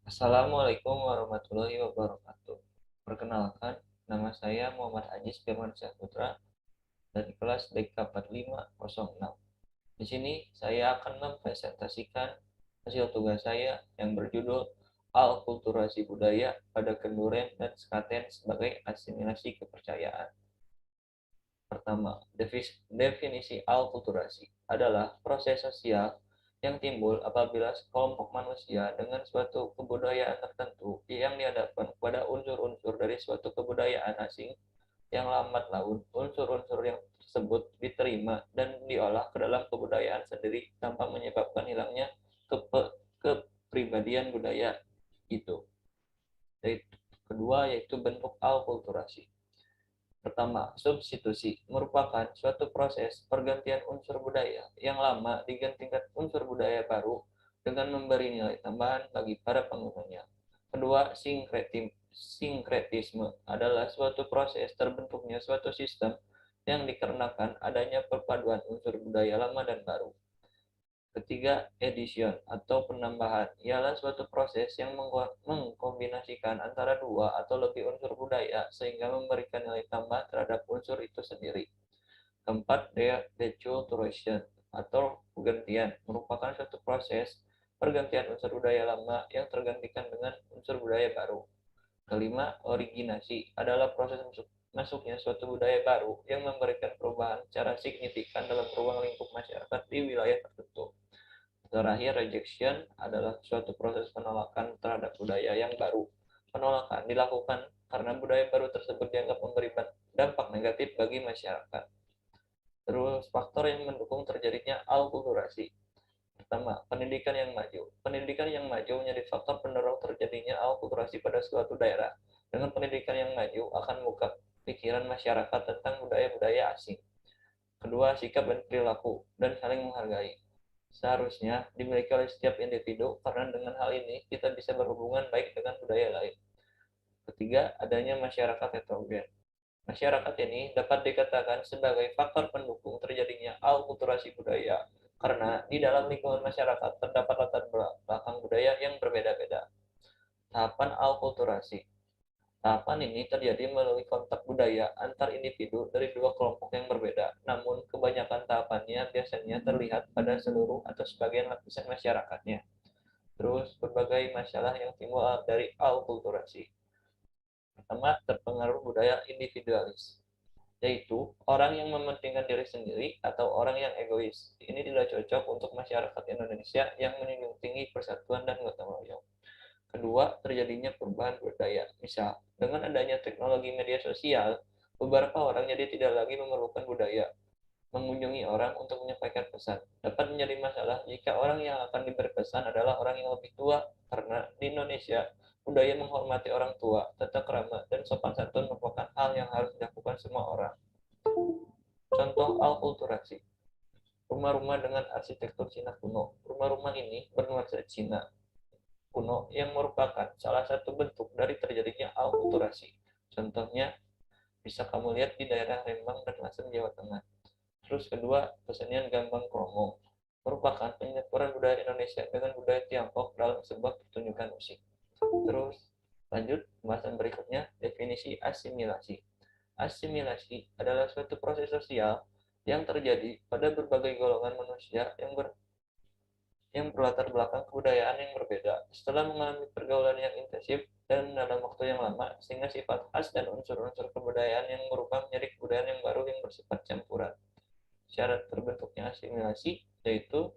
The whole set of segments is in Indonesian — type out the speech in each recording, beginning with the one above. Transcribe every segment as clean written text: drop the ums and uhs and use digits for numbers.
Assalamualaikum warahmatullahi wabarakatuh. Perkenalkan, nama saya Muhammad Ajis Firmansyah Putra dari kelas BK 4506. Di sini saya akan mempresentasikan hasil tugas saya yang berjudul Alkulturasi Budaya pada Kenduren dan Sekaten sebagai Asimilasi Kepercayaan. Pertama, definisi alkulturasi adalah proses sosial yang timbul apabila sekelompok manusia dengan suatu kebudayaan tertentu yang dihadapkan kepada unsur-unsur dari suatu kebudayaan asing yang lambat laun unsur-unsur yang tersebut diterima dan diolah ke dalam kebudayaan sendiri tanpa menyebabkan hilangnya kepribadian budaya itu. Kedua yaitu bentuk alkulturasi. Pertama, substitusi merupakan suatu proses pergantian unsur budaya yang lama digantikan unsur budaya baru dengan memberi nilai tambahan bagi para penggunanya. Kedua, sinkretisme adalah suatu proses terbentuknya suatu sistem yang dikarenakan adanya perpaduan unsur budaya lama dan baru. Ketiga, edition atau penambahan ialah suatu proses yang mengkombinasikan antara dua atau lebih unsur budaya sehingga memberikan nilai tambah terhadap unsur itu sendiri. Keempat, deculturation atau pergantian merupakan suatu proses pergantian unsur budaya lama yang tergantikan dengan unsur budaya baru. Kelima, originasi adalah proses masuknya suatu budaya baru yang memberikan perubahan secara signifikan dalam ruang lingkup masyarakat di wilayah tertentu. Terakhir, rejection adalah suatu proses penolakan terhadap budaya yang baru. Penolakan dilakukan karena budaya baru tersebut dianggap memberi dampak negatif bagi masyarakat. Terus, faktor yang mendukung terjadinya alkulturasi. Pertama, pendidikan yang maju. Pendidikan yang maju menjadi faktor pendorong terjadinya alkulturasi pada suatu daerah. Dengan pendidikan yang maju akan membuka pikiran masyarakat tentang budaya-budaya asing. Kedua, sikap dan perilaku dan saling menghargai. Seharusnya dimiliki oleh setiap individu karena dengan hal ini kita bisa berhubungan baik dengan budaya lain. Ketiga, adanya masyarakat heterogen. Masyarakat ini dapat dikatakan sebagai faktor pendukung terjadinya alkulturasi budaya karena di dalam lingkungan masyarakat terdapat latar belakang budaya yang berbeda-beda. Tahapan alkulturasi. Tahapan ini terjadi melalui kontak budaya antar individu dari dua kelompok yang berbeda, namun kebanyakan tahapannya biasanya terlihat pada seluruh atau sebagian lapisan masyarakatnya. Terus, berbagai masalah yang timbul dari alkulturasi. Pertama, terpengaruh budaya individualis, yaitu orang yang mementingkan diri sendiri atau orang yang egois. Ini tidak cocok untuk masyarakat Indonesia yang menjunjung tinggi persatuan dan gotong royong. Kedua, terjadinya perubahan budaya. Misal, dengan adanya teknologi media sosial, beberapa orang jadi tidak lagi memerlukan budaya mengunjungi orang untuk menyampaikan pesan. Dapat menjadi masalah jika orang yang akan diberi pesan adalah orang yang lebih tua, karena di Indonesia, budaya menghormati orang tua, tata krama, dan sopan santun merupakan hal yang harus dilakukan semua orang. Contoh alkulturasi. Rumah-rumah dengan arsitektur Cina kuno. Rumah-rumah ini bernuansa Cina kuno yang merupakan salah satu bentuk dari terjadinya alkulturasi. Contohnya bisa kamu lihat di daerah Lembang dan Lasem, Jawa Tengah. Terus kedua, kesenian gambang kromong merupakan penyaturan budaya Indonesia dengan budaya Tiongkok dalam sebuah pertunjukan musik. Terus lanjut pembahasan berikutnya, definisi asimilasi. Asimilasi adalah suatu proses sosial yang terjadi pada berbagai golongan manusia yang berlatar belakang kebudayaan yang berbeda. Setelah mengalami pergaulan yang intensif dan dalam waktu yang lama, sehingga sifat khas dan unsur-unsur kebudayaan yang berubah menjadi kebudayaan yang baru yang bersifat campuran. Syarat terbentuknya asimilasi yaitu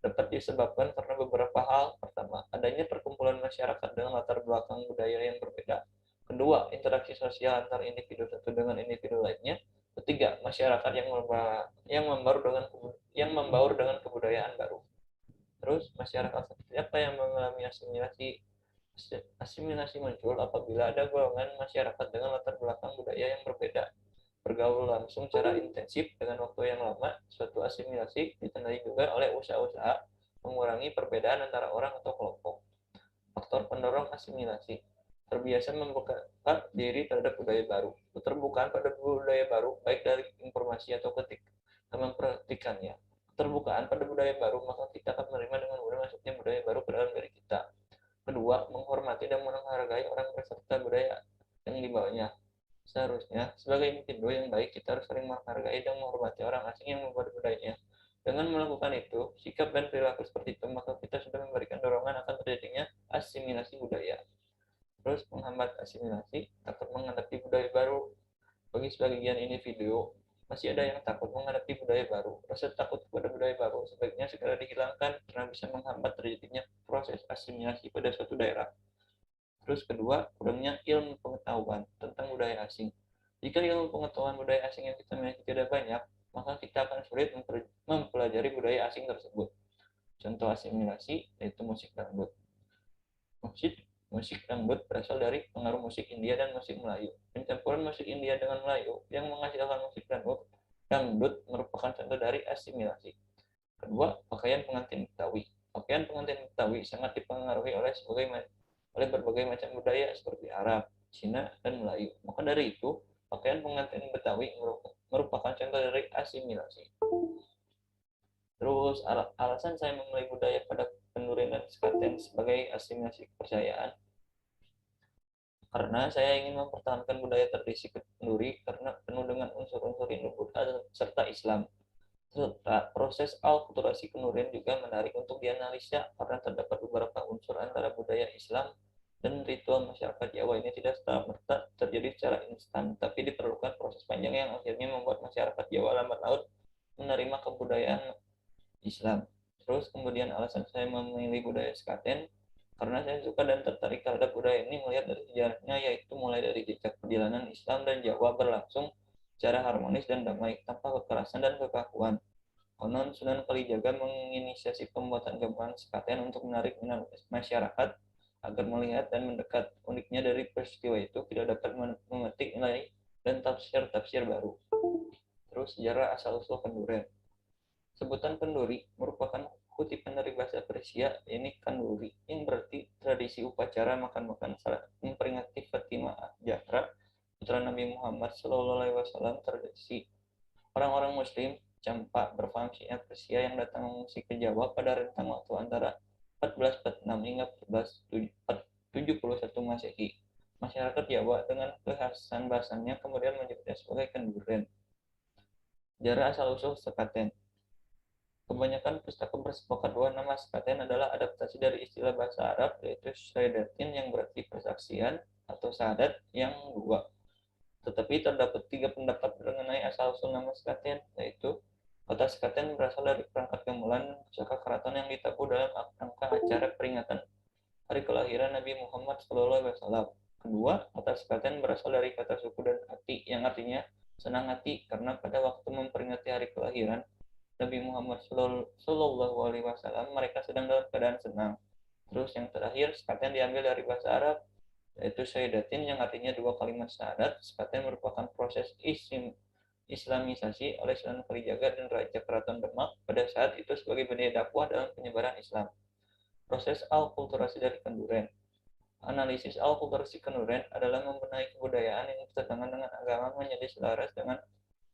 dapat disebabkan karena beberapa hal. Pertama, adanya perkumpulan masyarakat dengan latar belakang budaya yang berbeda. Kedua, interaksi sosial antar individu satu dengan individu lainnya. Ketiga, masyarakat yang membaur dengan kebudayaan baru. Terus, masyarakat seperti apa yang mengalami asimilasi? Asimilasi muncul apabila ada golongan masyarakat dengan latar belakang budaya yang berbeda bergaul langsung secara intensif dengan waktu yang lama. Suatu asimilasi ditandai juga oleh usaha-usaha mengurangi perbedaan antara orang atau kelompok. Faktor pendorong asimilasi: terbiasa membuka diri terhadap budaya baru. Keterbukaan pada budaya baru, baik dari informasi atau mempraktikannya. Keterbukaan pada budaya baru, maka kita akan menerima dengan mudah masuknya budaya baru ke dalam diri kita. Kedua, menghormati dan menghargai orang beserta budaya yang dibawanya. Seharusnya, sebagai individu yang baik, kita harus saling menghargai dan menghormati orang asing yang membuat budayanya. Dengan melakukan itu, sikap dan perilaku seperti itu, maka kita sudah memberikan dorongan akan terjadinya asimilasi budaya. Terus, menghambat asimilasi, takut menghadapi budaya baru. Bagi sebagian individu, masih ada yang takut menghadapi budaya baru. Rasa takut kepada budaya baru sebaiknya segera dihilangkan karena bisa menghambat terjadinya proses asimilasi pada suatu daerah. Terus kedua, kurangnya ilmu pengetahuan tentang budaya asing. Jika ilmu pengetahuan budaya asing yang kita miliki tidak banyak, maka kita akan sulit mempelajari budaya asing tersebut. Contoh asimilasi yaitu musik dangdut. Musik musik dangdut berasal dari pengaruh musik India dan musik Melayu. Pencampuran musik India dengan Melayu yang menghasilkan musik dangdut merupakan contoh dari asimilasi. Kedua, pakaian pengantin Betawi. Pakaian pengantin Betawi sangat dipengaruhi oleh berbagai macam budaya seperti Arab, Cina, dan Melayu. Maka dari itu, pakaian pengantin Betawi merupakan contoh dari asimilasi. Terus alasan saya memilih budaya pada Kenduri dan Sekaten sebagai asimilasi kepercayaan karena saya ingin mempertahankan budaya tradisi Kenduri karena penuh dengan unsur-unsur Hindu-Buddha serta Islam. Serta proses alkulturasi Kendurian juga menarik untuk dianalisa karena terdapat beberapa unsur antara budaya Islam dan ritual masyarakat Jawa ini tidak serta-merta terjadi secara instan, tapi diperlukan proses panjang yang akhirnya membuat masyarakat Jawa lambat laun menerima kebudayaan Islam. Terus kemudian alasan saya memilih budaya Sekaten karena saya suka dan tertarik terhadap budaya ini melihat dari sejarahnya, yaitu mulai dari jejak perjalanan Islam dan Jawa berlangsung secara harmonis dan damai tanpa kekerasan dan kekakuan. Konon Sunan Kalijaga menginisiasi pembuatan gamelan Sekaten untuk menarik minat masyarakat agar melihat dan mendekat. Uniknya dari peristiwa itu tidak dapat memetik nilai dan tafsir-tafsir baru. Terus sejarah asal-usul Kenduren. Sebutan kenduri merupakan kutipan dari bahasa Persia, ini kanduri, yang berarti tradisi upacara makan-makan saat memperingati Fatimah Zahra, putra Nabi Muhammad SAW. Tradisi orang-orang Muslim Campak berfungsi Persia yang datang mengungsi ke Jawa pada rentang waktu antara 1446 hingga 1471 Masehi. Masyarakat Jawa dengan kekhasan bahasanya kemudian menyebutnya sebagai kenduren. Sejarah asal-usul Sekaten. Kebanyakan pustaka bersepakat bahwa nama Sekaten adalah adaptasi dari istilah bahasa Arab, yaitu syahadatin yang berarti persaksian atau syahadat yang dua. Tetapi terdapat 3 pendapat mengenai asal-usul nama Sekaten, yaitu kota Sekaten berasal dari perangkat gamelan pusaka keraton yang ditabuh dalam rangka acara peringatan hari kelahiran Nabi Muhammad SAW. Kedua, kota Sekaten berasal dari kata suku dan hati yang artinya senang hati karena pada waktu memperingati hari kelahiran Nabi Muhammad SAW mereka sedang dalam keadaan senang. Terus yang terakhir, Sekaten diambil dari bahasa Arab yaitu syahadatin yang artinya dua kalimat syahadat. Sekaten merupakan proses Islamisasi oleh Sunan Kalijaga dan Raja Keraton Demak pada saat itu sebagai benih dakwah dalam penyebaran Islam. Proses alkulturasi dari Kenduren. Analisis alkulturasi Kenduren adalah membenahi kebudayaan yang bertentangan dengan agama menjadi selaras dengan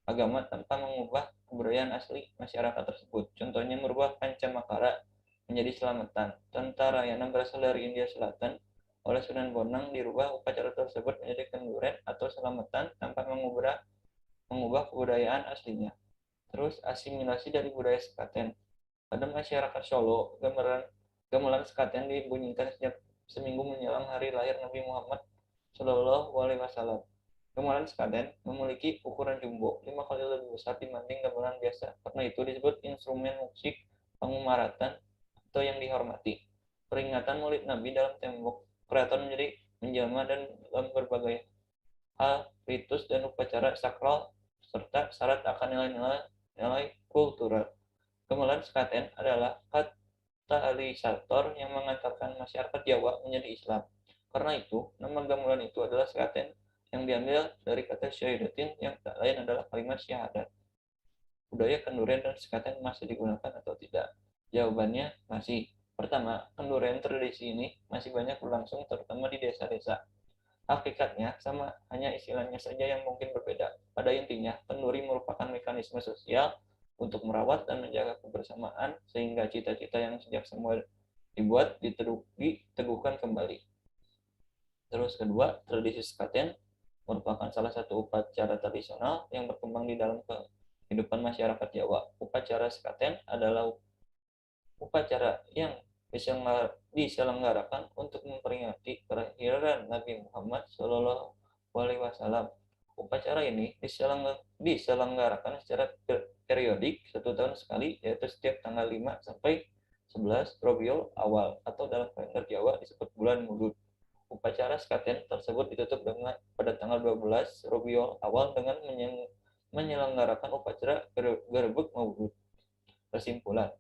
agama tanpa mengubah kebudayaan asli masyarakat tersebut. Contohnya merubah Pancamakara menjadi Selamatan. Tentara yang berasal dari India Selatan oleh Sunan Bonang dirubah upacara tersebut menjadi Kenduren atau Selamatan tanpa mengubah kebudayaan aslinya. Terus asimilasi dari budaya Sekaten. Pada masyarakat Solo, gamelan Sekaten dibunyikan sejak seminggu menjelang hari lahir Nabi Muhammad SAW. Gamelan Sekaten memiliki ukuran jumbo, 5 kali lebih besar dibanding gamelan biasa. Karena itu disebut instrumen musik pengumaratan atau yang dihormati. Peringatan Maulid Nabi dalam tembok keraton menjadi menjelma dan dalam berbagai hal, ritus dan upacara sakral serta syarat akan nilai kultural. Gamelan Sekaten adalah katalisator yang mengantarkan masyarakat Jawa menjadi Islam. Karena itu, nama gamelan itu adalah Sekaten yang diambil dari kata syahadatin yang tak lain adalah kalimat syahadat. Budaya Kenduren dan Sekaten masih digunakan atau tidak? Jawabannya masih. Pertama, Kenduren tradisi ini masih banyak berlangsung terutama di desa-desa. Hakikatnya sama, hanya istilahnya saja yang mungkin berbeda. Pada intinya, kenduri merupakan mekanisme sosial untuk merawat dan menjaga kebersamaan sehingga cita-cita yang sejak semula diteguhkan kembali. Terus kedua, tradisi sekaten merupakan salah satu upacara tradisional yang berkembang di dalam kehidupan masyarakat Jawa. Upacara sekaten adalah upacara yang diselenggarakan untuk memperingati kelahiran Nabi Muhammad Shallallahu Alaihi Wasallam. Upacara ini diselenggarakan secara periodik 1 tahun sekali, yaitu setiap tanggal 5 sampai 11 Rabiul Awal atau dalam kalender Jawa disebut bulan Mulud. Upacara sekaten tersebut ditutup pada tanggal 12 Rabiul Awal dengan menyelenggarakan upacara gerebek Maulud. Kesimpulan,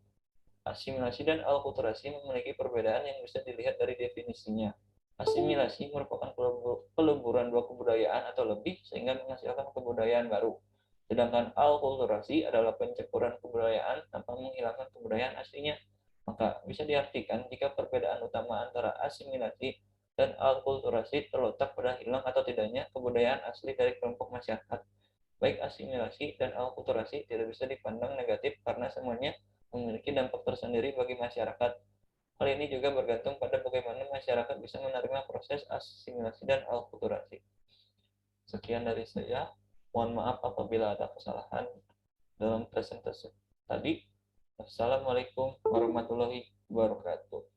asimilasi dan alkulturasi memiliki perbedaan yang bisa dilihat dari definisinya. Asimilasi merupakan peleburan dua kebudayaan atau lebih sehingga menghasilkan kebudayaan baru. Sedangkan alkulturasi adalah pencampuran kebudayaan tanpa menghilangkan kebudayaan aslinya. Maka bisa diartikan jika perbedaan utama antara asimilasi dan alkulturasi terletak pada hilang atau tidaknya kebudayaan asli dari kelompok masyarakat. Baik asimilasi dan alkulturasi tidak bisa dipandang negatif karena semuanya memiliki dampak tersendiri bagi masyarakat. Hal ini juga bergantung pada bagaimana masyarakat bisa menerima proses asimilasi dan alkulturasi. Sekian dari saya. Mohon maaf apabila ada kesalahan dalam presentasi tadi. Assalamualaikum warahmatullahi wabarakatuh.